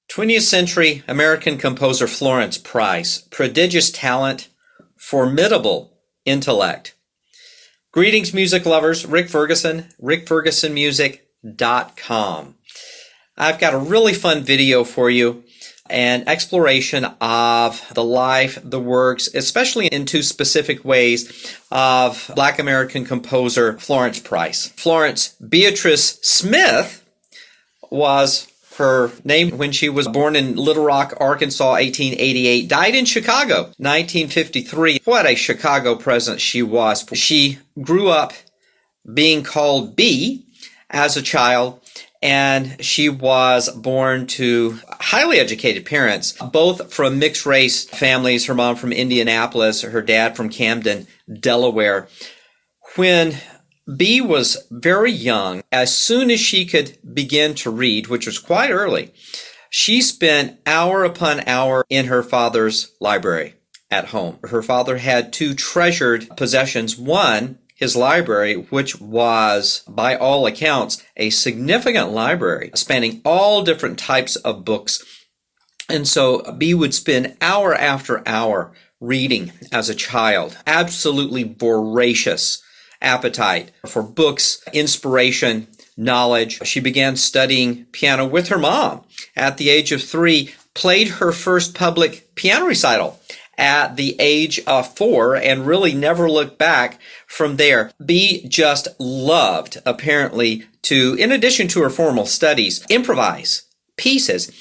20th century American composer Florence Price, prodigious talent, formidable intellect. Greetings, music lovers. Rick Ferguson, rickfergusonmusic.com. I've got a really fun video for you, an exploration of the life, the works, especially in two specific ways, of Black American composer Florence Price. Florence Beatrice Smith was her name when she was born in Little Rock, Arkansas, 1888, died in Chicago, 1953. What a Chicago presence she was. She grew up being called B as a child, and she was born to highly educated parents, both from mixed race families, her mom from Indianapolis, her dad from Camden, Delaware. When B was very young, as soon as she could begin to read, which was quite early, she spent hour upon hour in her father's library at home. Her father had two treasured possessions. One, his library, which was, by all accounts, a significant library spanning all different types of books. And so B would spend hour after hour reading as a child. Absolutely voracious appetite for books, inspiration, knowledge. She began studying piano with her mom at the age of 3, played her first public piano recital at the age of 4, and really never looked back from there. B just loved, apparently, to, in addition to her formal studies, improvise pieces.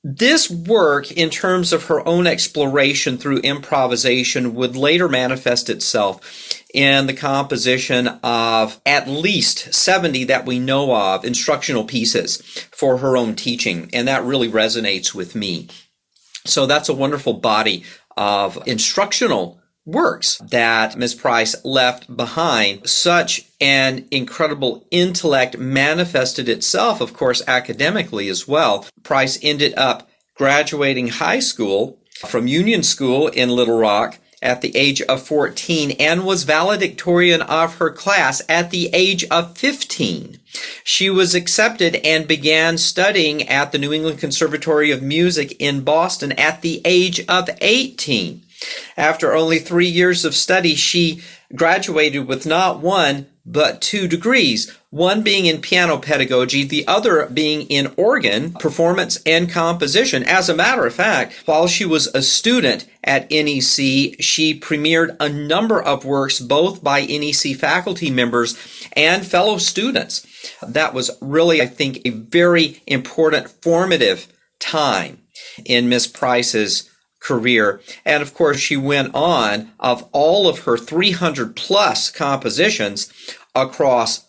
This work, in terms of her own exploration through improvisation, would later manifest itself in the composition of at least 70 that we know of instructional pieces for her own teaching, and that really resonates with me. So that's a wonderful body of instructional works that Ms. Price left behind. Such an incredible intellect manifested itself, of course, academically as well. Price ended up graduating high school from Union School in Little Rock at the age of 14 and was valedictorian of her class at the age of 15. She was accepted and began studying at the New England Conservatory of Music in Boston at the age of 18. After only 3 years of study, she graduated with not one, but 2 degrees, one being in piano pedagogy, the other being in organ, performance, and composition. As a matter of fact, while she was a student at NEC, she premiered a number of works, both by NEC faculty members and fellow students. That was really, I think, a very important, formative time in Miss Price's career. And of course, she went on, of all of her 300 plus compositions across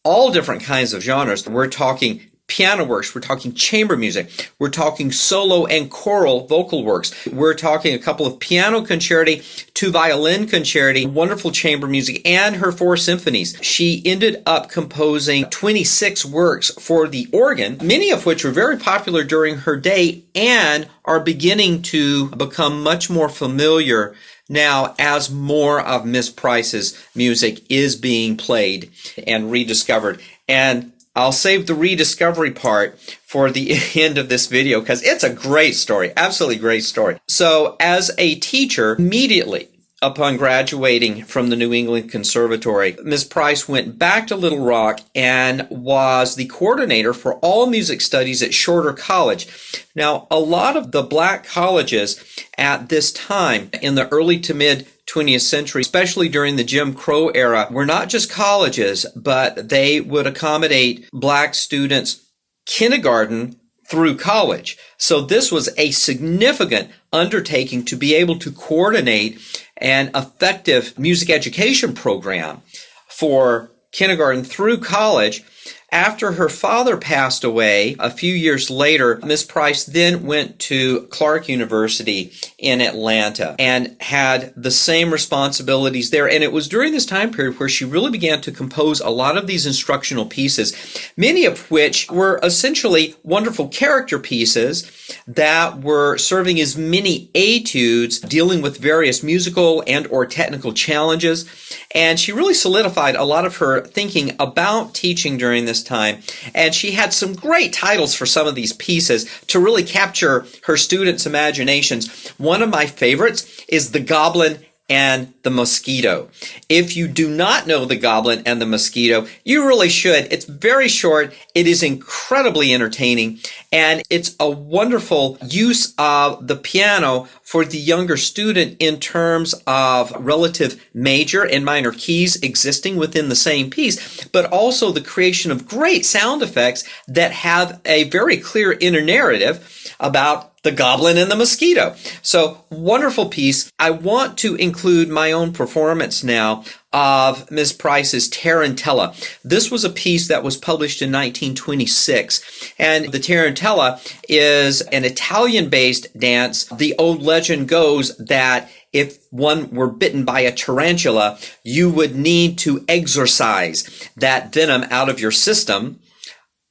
all different kinds of genres. We're talking piano works, we're talking chamber music, we're talking solo and choral vocal works, we're talking a couple of piano concerti, 2 violin concerti, wonderful chamber music, and her 4 symphonies. She ended up composing 26 works for the organ, many of which were very popular during her day and are beginning to become much more familiar now as more of Miss Price's music is being played and rediscovered. And I'll save the rediscovery part for the end of this video because it's a great story, absolutely great story. So as a teacher, immediately upon graduating from the New England Conservatory, Ms. Price went back to Little Rock and was the coordinator for all music studies at Shorter College. Now, a lot of the black colleges at this time in the early to mid 20th century, especially during the Jim Crow era, were not just colleges, but they would accommodate black students kindergarten through college. So this was a significant undertaking to be able to coordinate an effective music education program for kindergarten through college. After her father passed away a few years later, Miss Price then went to Clark University in Atlanta and had the same responsibilities there. And it was during this time period where she really began to compose a lot of these instructional pieces, many of which were essentially wonderful character pieces that were serving as mini etudes dealing with various musical and or technical challenges. And she really solidified a lot of her thinking about teaching during this this time. And she had some great titles for some of these pieces to really capture her students' imaginations. One of my favorites is The Goblin and the Mosquito. If you do not know The Goblin and the Mosquito, you really should. It's very short. It is incredibly entertaining, and it's a wonderful use of the piano for the younger student in terms of relative major and minor keys existing within the same piece, but also the creation of great sound effects that have a very clear inner narrative about the Goblin and the Mosquito. So, wonderful piece. I want to include my own performance now of Ms. Price's Tarantella. This was a piece that was published in 1926. And the Tarantella is an Italian-based dance. The old legend goes that if one were bitten by a tarantula, you would need to exorcise that venom out of your system.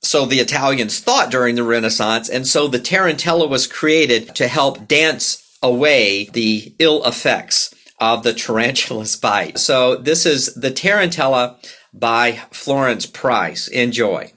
So the Italians thought during the Renaissance, and so the Tarantella was created to help dance away the ill effects of the tarantula's bite. So this is the Tarantella by Florence Price. Enjoy.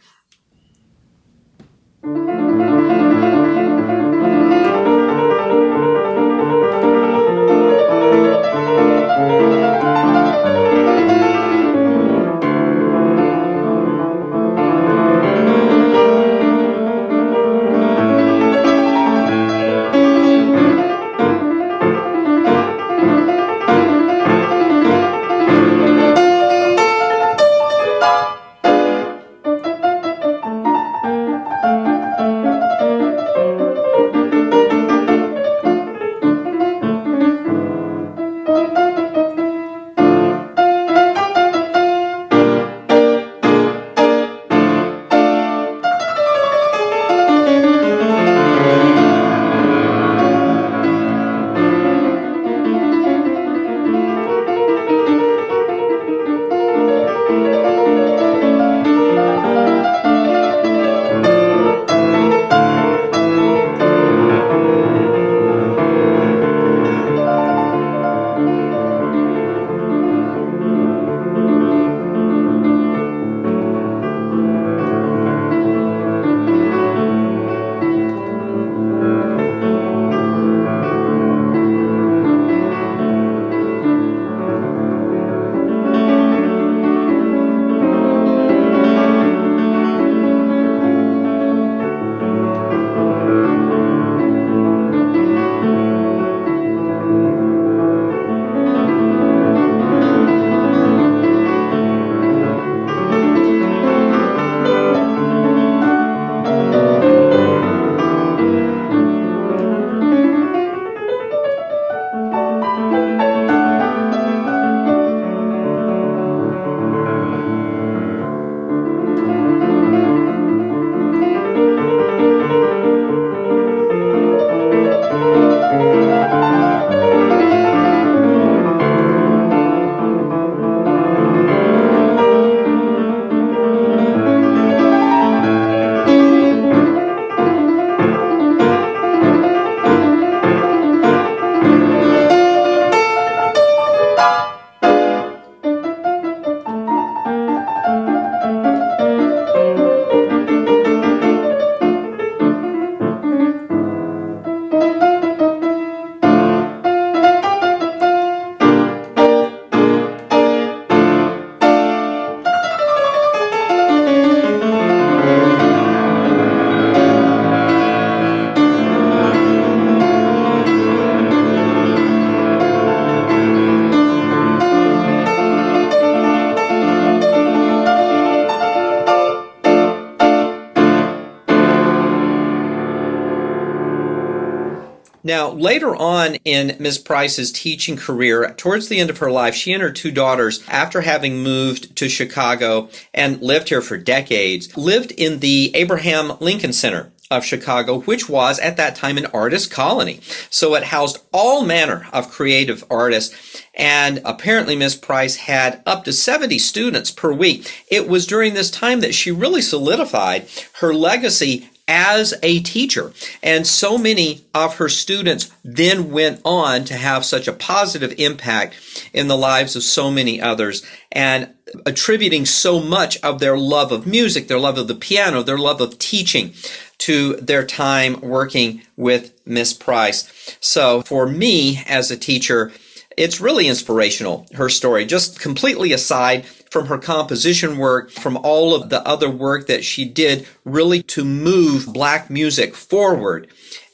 Now, later on in Ms. Price's teaching career, towards the end of her life, she and her two daughters, after having moved to Chicago and lived here for decades, lived in the Abraham Lincoln Center of Chicago, which was at that time an artist colony. So it housed all manner of creative artists. And apparently Ms. Price had up to 70 students per week. It was during this time that she really solidified her legacy as a teacher. And so many of her students then went on to have such a positive impact in the lives of so many others, and attributing so much of their love of music, their love of the piano, their love of teaching to their time working with Miss Price. So for me as a teacher, it's really inspirational, her story, just completely aside from her composition work, from all of the other work that she did really to move black music forward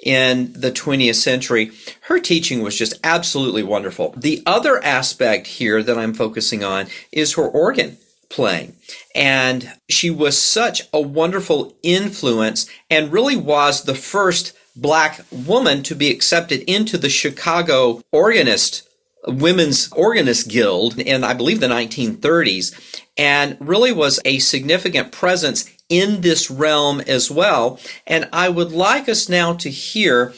in the 20th century. Her teaching was just absolutely wonderful. The other aspect here that I'm focusing on is her organ playing. And she was such a wonderful influence and really was the first black woman to be accepted into the Chicago Women's Organist Guild in, I believe, the 1930s, and really was a significant presence in this realm as well. And I would like us now to hear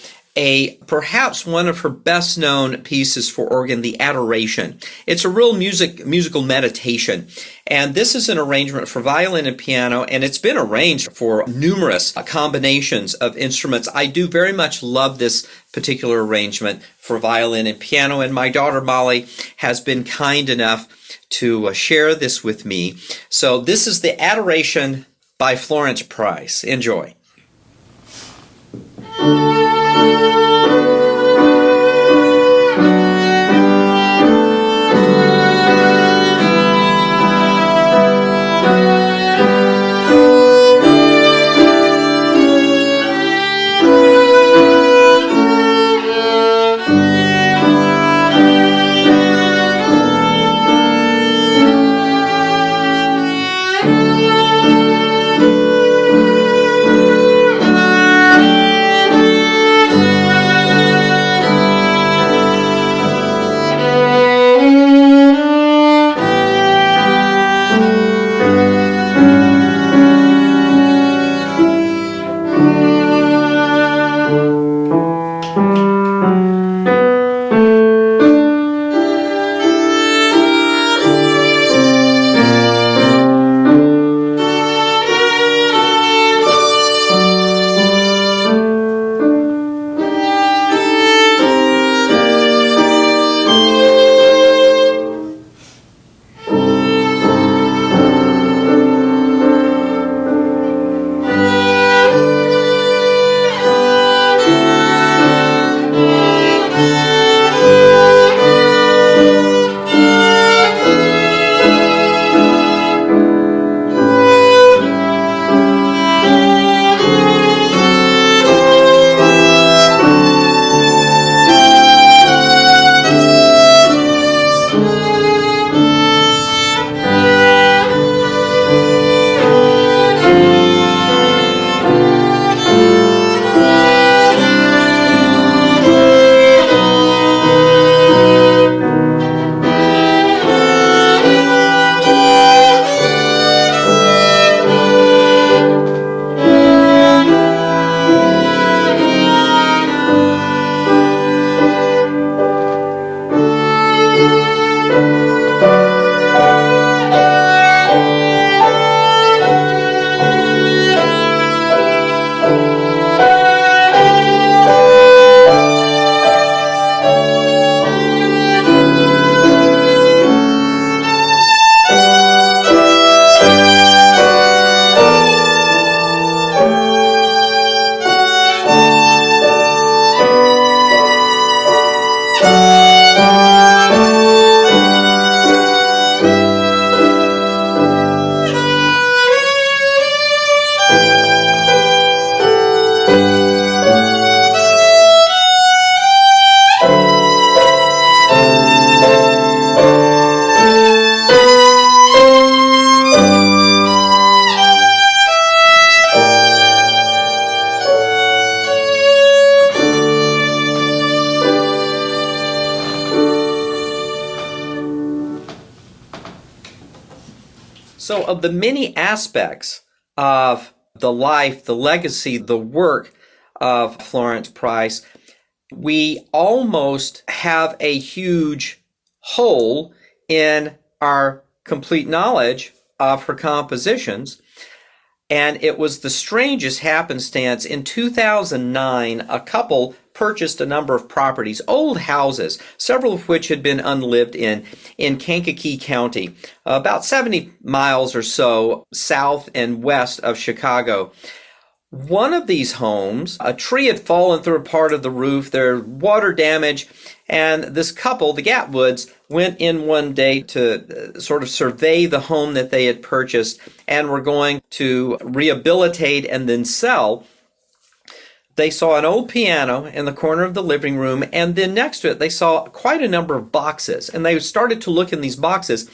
perhaps one of her best known pieces for organ, the Adoration. It's a real musical meditation. And this is an arrangement for violin and piano, and it's been arranged for numerous combinations of instruments. I do very much love this particular arrangement for violin and piano, and my daughter Molly has been kind enough to share this with me. So this is the Adoration by Florence Price. Enjoy. So of the many aspects of the life, the legacy, the work of Florence Price, we almost have a huge hole in our complete knowledge of her compositions. And it was the strangest happenstance. In 2009, a couple purchased a number of properties, old houses, several of which had been unlived in Kankakee County, about 70 miles or so south and west of Chicago. One of these homes, a tree had fallen through a part of the roof, there was water damage, and this couple, the Gatwoods, went in one day to sort of survey the home that they had purchased and were going to rehabilitate and then sell. They saw an old piano in the corner of the living room, and then next to it they saw quite a number of boxes, and they started to look in these boxes,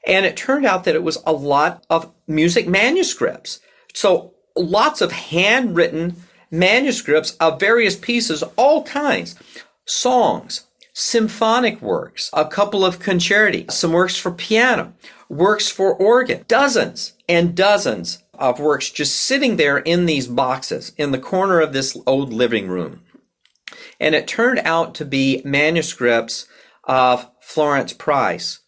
and it turned out that it was a lot of music manuscripts. So lots of handwritten manuscripts of various pieces, all kinds, songs, symphonic works, a couple of concerti, some works for piano, works for organ, dozens and dozens of works just sitting there in these boxes in the corner of this old living room. And it turned out to be manuscripts of Florence Price.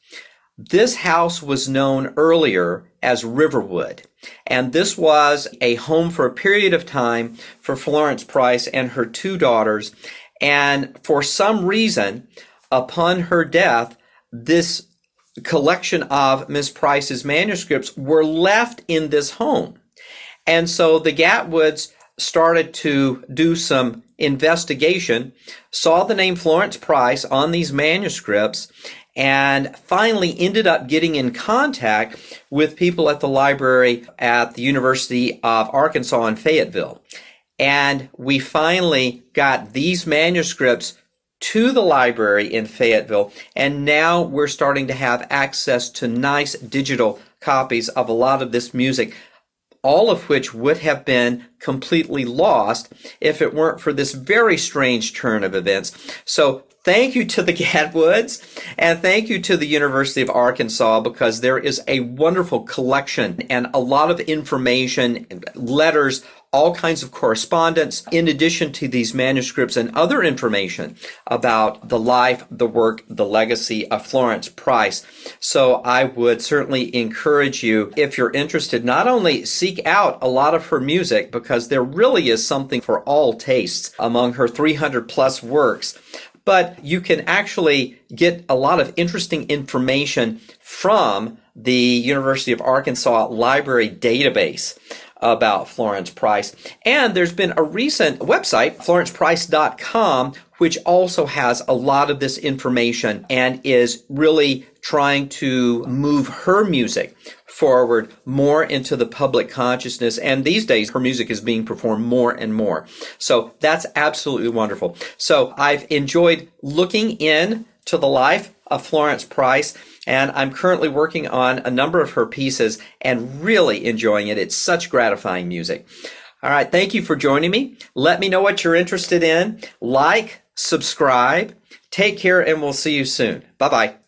This house was known earlier as Riverwood, and this was a home for a period of time for Florence Price and her two daughters. And for some reason, upon her death, this collection of Miss Price's manuscripts were left in this home. And so the Gatwoods started to do some investigation, saw the name Florence Price on these manuscripts, and finally ended up getting in contact with people at the library at the University of Arkansas in Fayetteville. And we finally got these manuscripts to the library in Fayetteville, and now we're starting to have access to nice digital copies of a lot of this music, all of which would have been completely lost if it weren't for this very strange turn of events. So thank you to the Gatwoods, and thank you to the University of Arkansas, because there is a wonderful collection and a lot of information, letters, all kinds of correspondence, in addition to these manuscripts and other information about the life, the work, the legacy of Florence Price. So I would certainly encourage you, if you're interested, not only seek out a lot of her music, because there really is something for all tastes among her 300 plus works, but you can actually get a lot of interesting information from the University of Arkansas Library database about Florence Price. And there's been a recent website, florenceprice.com, which also has a lot of this information and is really trying to move her music forward more into the public consciousness. And these days, her music is being performed more and more. So that's absolutely wonderful. So I've enjoyed looking into the life of Florence Price, and I'm currently working on a number of her pieces and really enjoying it. It's such gratifying music. All right, thank you for joining me. Let me know what you're interested in. Like, subscribe, take care, and we'll see you soon. Bye-bye.